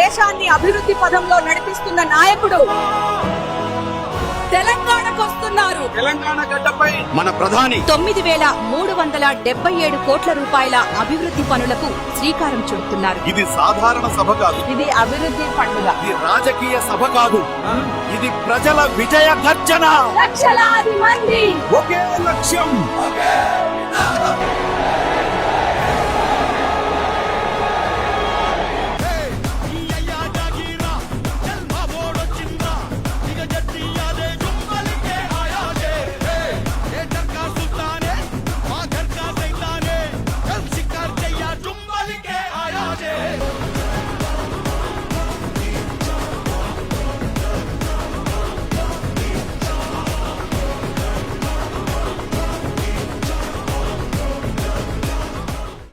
దేశాన్ని అభివృద్ధి పదంలో నడిపిస్తున్న నాయకుడు తెలంగాణకు వస్తున్నారు. తెలంగాణ గడ్డపై మన ప్రధాని 9,377 కోట్ల రూపాయల అభివృద్ధి పనులకు శ్రీకారం చుడుతున్నారు. ఇది సాధారణ సభ కాదు, ఇది అభివృద్ధి పండుగ. ఇది రాజకీయ సభ కాదు, ఇది ప్రజల విజయ గర్జన. లక్షలాది మంది ఒకే లక్ష్యం.